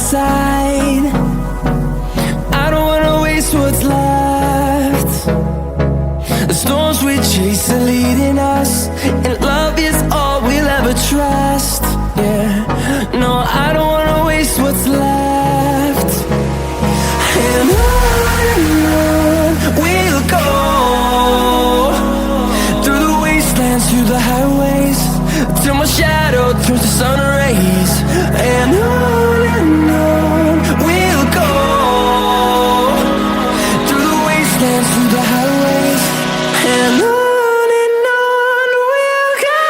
side. I don't wanna waste what's left. The storms we chase are leading us, and love is all we'll ever trust. Yeah, no, I don't wanna waste what's left. And on we'll go, through the wastelands, through the highways, till my shadow turns to sun rays. And on we'll go, through the wastelands, through the highways, and on we'll go.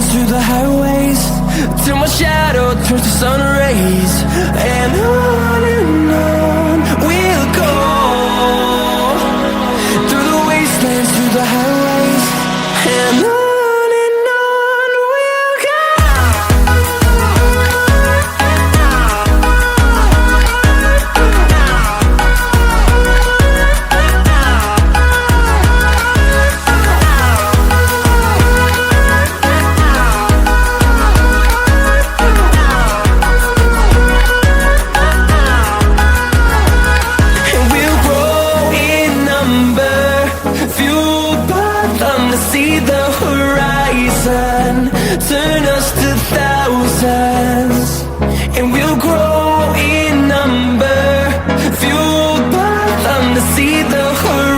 Through the highways, till my shadow turns to sun rays. And on we'll go, through the wastelands, through the highways, and on we'll go. See the horizon, turn us to thousands, and we'll grow in number, fueled by them to see the horizon.